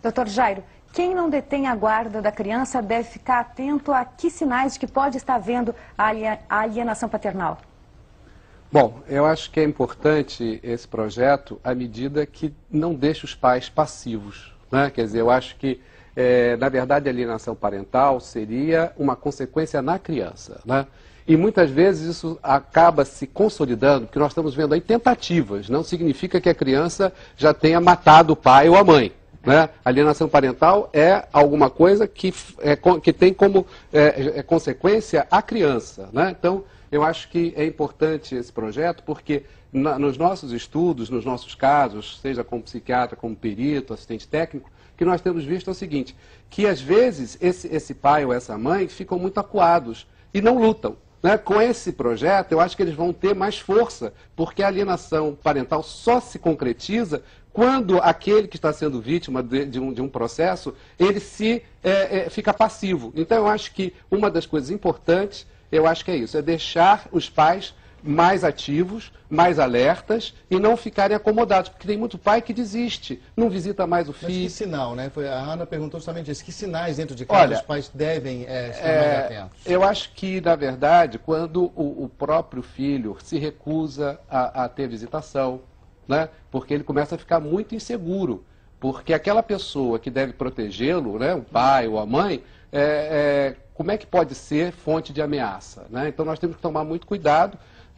Doutor Jairo, quem não detém a guarda da criança deve ficar atento a que sinais de que pode estar havendo a alienação paternal? Bom, eu acho que é importante esse projeto à medida que não deixa os pais passivos, né? Quer dizer, eu acho que, na verdade, a alienação parental seria uma consequência na criança, né? E muitas vezes isso acaba se consolidando, porque nós estamos vendo aí tentativas, não significa que a criança já tenha matado o pai ou a mãe. Né? A alienação parental é alguma coisa que tem como consequência a criança. Né? Então, eu acho que é importante esse projeto, porque nos nossos estudos, nos nossos casos, seja como psiquiatra, como perito, assistente técnico, que nós temos visto é o seguinte, que às vezes esse pai ou essa mãe ficam muito acuados e não lutam. Né? Com esse projeto, eu acho que eles vão ter mais força, porque a alienação parental só se concretiza quando aquele que está sendo vítima de um processo, ele fica passivo. Então, eu acho que uma das coisas importantes, eu acho que é isso, é deixar os pais mais ativos, mais alertas e não ficarem acomodados, porque tem muito pai que desiste, não visita mais o filho. Mas que sinal, né? A Ana perguntou justamente isso, que sinais dentro de casa os pais devem estar mais atentos? Eu acho que, na verdade, quando o próprio filho se recusa a ter visitação, né? Porque ele começa a ficar muito inseguro, porque aquela pessoa que deve protegê-lo, né? O pai ou a mãe, como é que pode ser fonte de ameaça? Né? Então nós temos que tomar muito cuidado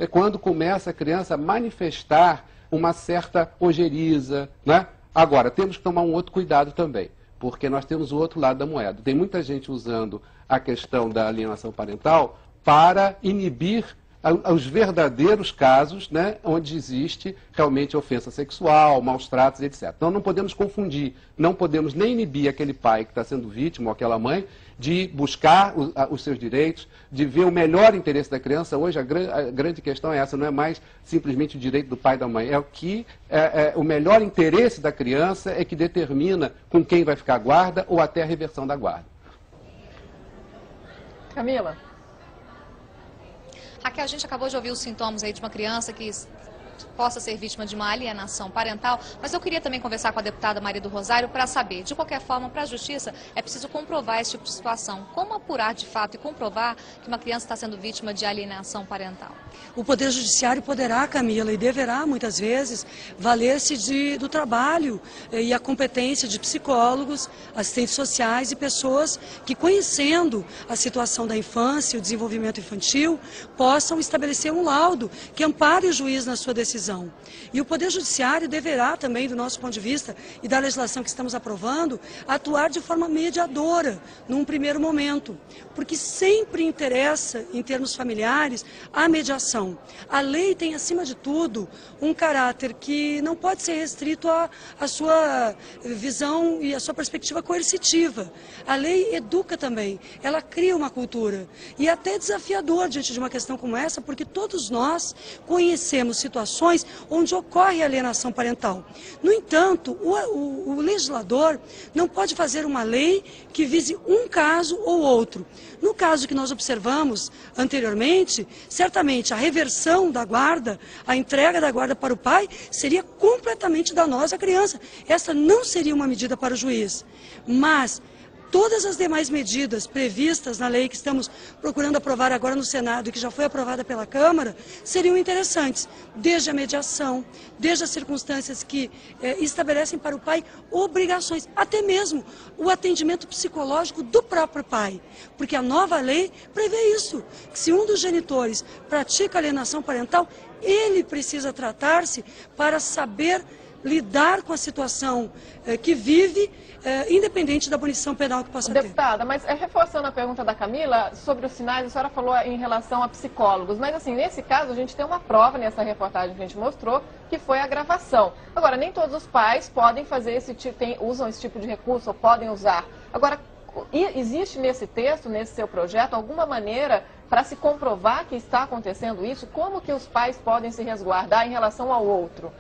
quando começa a criança a manifestar uma certa ojeriza. Né? Agora, temos que tomar um outro cuidado também, porque nós temos o outro lado da moeda. Tem muita gente usando a questão da alienação parental para inibir os verdadeiros casos, né, onde existe realmente ofensa sexual, maus tratos, etc. Então não podemos confundir, não podemos nem inibir aquele pai que está sendo vítima ou aquela mãe de buscar os seus direitos, de ver o melhor interesse da criança. Hoje a grande questão é essa, não é mais simplesmente o direito do pai e da mãe, é o que o melhor interesse da criança é que determina com quem vai ficar a guarda ou até a reversão da guarda. Camila? Raquel, a gente acabou de ouvir os sintomas aí de uma criança que possa ser vítima de uma alienação parental, mas eu queria também conversar com a deputada Maria do Rosário para saber, de qualquer forma, para a Justiça é preciso comprovar esse tipo de situação. Como apurar de fato e comprovar que uma criança está sendo vítima de alienação parental? O Poder Judiciário poderá, Camila, e deverá, muitas vezes, valer-se do trabalho e a competência de psicólogos, assistentes sociais e pessoas que, conhecendo a situação da infância e o desenvolvimento infantil, possam estabelecer um laudo que ampare o juiz na sua decisão. E o Poder Judiciário deverá também, do nosso ponto de vista e da legislação que estamos aprovando, atuar de forma mediadora, num primeiro momento, porque sempre interessa, em termos familiares, a mediação. A lei tem, acima de tudo, um caráter que não pode ser restrito à sua visão e à sua perspectiva coercitiva. A lei educa também, ela cria uma cultura. E é até desafiador diante de uma questão como essa, porque todos nós conhecemos situações onde ocorre alienação parental. No entanto, o legislador não pode fazer uma lei que vise um caso ou outro. No caso que nós observamos anteriormente, certamente a reversão da guarda, a entrega da guarda para o pai, seria completamente danosa à criança. Essa não seria uma medida para o juiz. Mas todas as demais medidas previstas na lei que estamos procurando aprovar agora no Senado e que já foi aprovada pela Câmara, seriam interessantes, desde a mediação, desde as circunstâncias que estabelecem para o pai obrigações, até mesmo o atendimento psicológico do próprio pai, porque a nova lei prevê isso, que se um dos genitores pratica alienação parental, ele precisa tratar-se para saber lidar com a situação que vive, independente da punição penal que possa ter. Deputada, mas reforçando a pergunta da Camila, sobre os sinais, a senhora falou em relação a psicólogos, mas assim, nesse caso a gente tem uma prova nessa reportagem que a gente mostrou, que foi a gravação. Agora, nem todos os pais podem fazer usam esse tipo de recurso ou podem usar. Agora, existe nesse texto, nesse seu projeto, alguma maneira para se comprovar que está acontecendo isso? Como que os pais podem se resguardar em relação ao outro?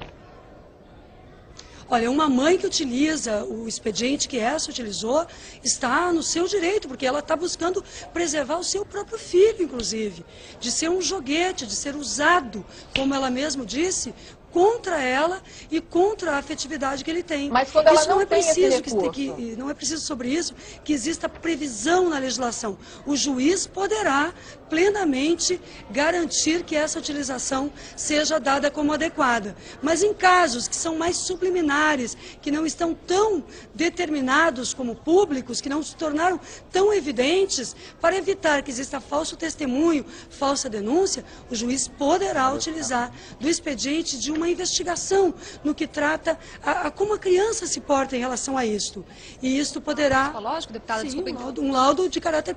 Olha, uma mãe que utiliza o expediente que essa utilizou está no seu direito, porque ela está buscando preservar o seu próprio filho, inclusive, de ser um joguete, de ser usado, como ela mesma disse, contra ela e contra a afetividade que ele tem. Mas quando ela isso não é tem preciso esse recurso. não é preciso sobre isso que exista previsão na legislação. O juiz poderá plenamente garantir que essa utilização seja dada como adequada. Mas em casos que são mais subliminares, que não estão tão determinados como públicos, que não se tornaram tão evidentes, para evitar que exista falso testemunho, falsa denúncia, o juiz poderá utilizar do expediente de uma investigação no que trata a como a criança se porta em relação a isto. E isto poderá... Psicológico, deputada, sim, desculpa. um laudo de caráter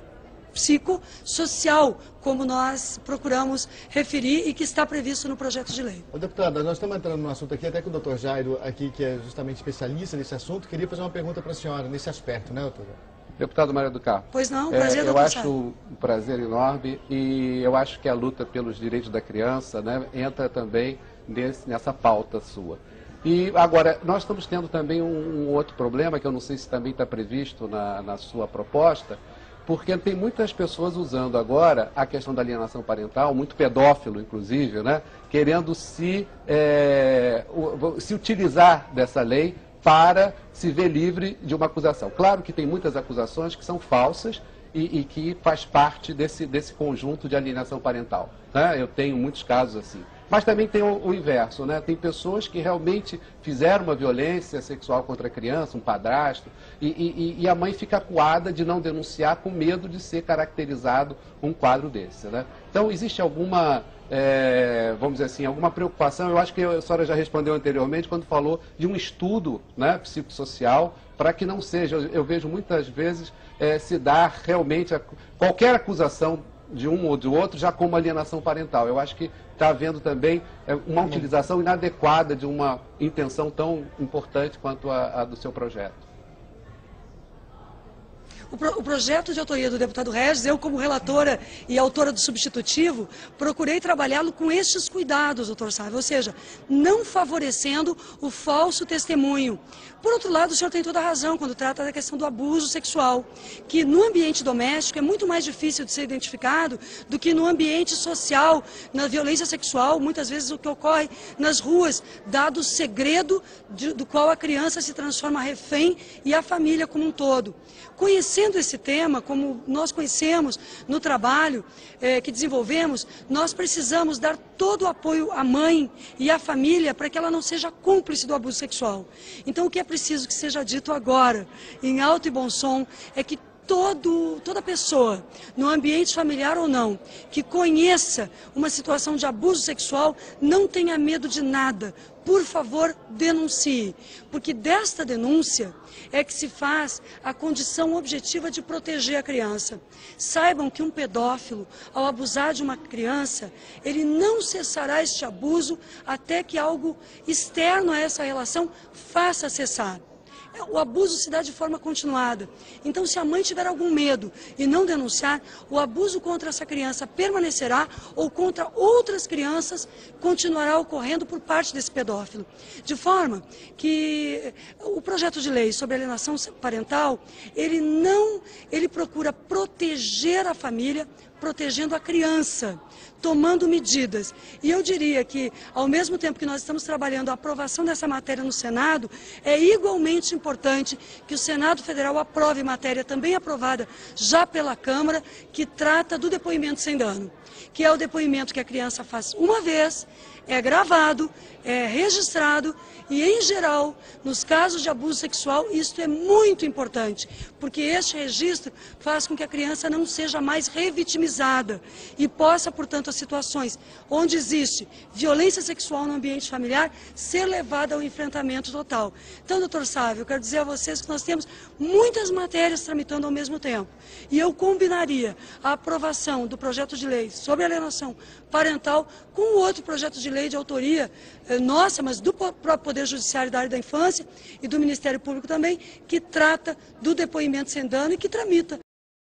psicossocial, como nós procuramos referir e que está previsto no projeto de lei. Deputada, nós estamos entrando num assunto aqui, até que o doutor Jairo, aqui, que é justamente especialista nesse assunto, queria fazer uma pergunta para a senhora nesse aspecto, né, doutora? Deputado Maria do Carmo. Pois não, prazer, eu doutor acho um prazer enorme e eu acho que a luta pelos direitos da criança, né, entra também nessa pauta sua. E agora, nós estamos tendo também um outro problema, que eu não sei se também está previsto na sua proposta, porque tem muitas pessoas usando agora a questão da alienação parental, muito pedófilo, inclusive, né, querendo se utilizar dessa lei para se ver livre de uma acusação. Claro que tem muitas acusações que são falsas e que faz parte desse conjunto de alienação parental, né? Eu tenho muitos casos assim. Mas também tem o inverso, né? Tem pessoas que realmente fizeram uma violência sexual contra a criança, um padrasto, e a mãe fica acuada de não denunciar com medo de ser caracterizado um quadro desse, né? Então, existe alguma, vamos dizer assim, alguma preocupação? Eu acho que a senhora já respondeu anteriormente quando falou de um estudo, né, psicossocial, para que não seja, eu vejo muitas vezes se dar realmente qualquer acusação de um ou de outro já como alienação parental. Eu acho que está havendo também uma utilização inadequada de uma intenção tão importante quanto a do seu projeto. O projeto de autoria do deputado Regis, eu como relatora e autora do substitutivo, procurei trabalhá-lo com estes cuidados, doutor Sávio, ou seja, não favorecendo o falso testemunho. Por outro lado, o senhor tem toda a razão quando trata da questão do abuso sexual, que no ambiente doméstico é muito mais difícil de ser identificado do que no ambiente social, na violência sexual, muitas vezes o que ocorre nas ruas, dado o segredo do qual a criança se transforma refém e a família como um todo. Conhecendo esse tema, como nós conhecemos no trabalho que desenvolvemos, nós precisamos dar todo o apoio à mãe e à família para que ela não seja cúmplice do abuso sexual. Então, o que é preciso que seja dito agora, em alto e bom som, é que toda pessoa, no ambiente familiar ou não, que conheça uma situação de abuso sexual, não tenha medo de nada. Por favor, denuncie, porque desta denúncia é que se faz a condição objetiva de proteger a criança. Saibam que um pedófilo, ao abusar de uma criança, ele não cessará este abuso até que algo externo a essa relação faça cessar. O abuso se dá de forma continuada. Então, se a mãe tiver algum medo e não denunciar, o abuso contra essa criança permanecerá ou contra outras crianças continuará ocorrendo por parte desse pedófilo. De forma que o projeto de lei sobre alienação parental, ele procura proteger a família, protegendo a criança, tomando medidas. E eu diria que, ao mesmo tempo que nós estamos trabalhando a aprovação dessa matéria no Senado, é igualmente importante que o Senado Federal aprove matéria também aprovada já pela Câmara, que trata do depoimento sem dano, que é o depoimento que a criança faz uma vez, é gravado, é registrado e, em geral, nos casos de abuso sexual, isto é muito importante, porque este registro faz com que a criança não seja mais revitimizada e possa, portanto, as situações onde existe violência sexual no ambiente familiar ser levada ao enfrentamento total. Então, doutor Sávio, eu quero dizer a vocês que nós temos muitas matérias tramitando ao mesmo tempo e eu combinaria a aprovação do projeto de lei sobre alienação parental com outro projeto de lei de autoria nossa, mas do próprio Poder Judiciário da área da infância e do Ministério Público também, que trata do depoimento sem dano e que tramita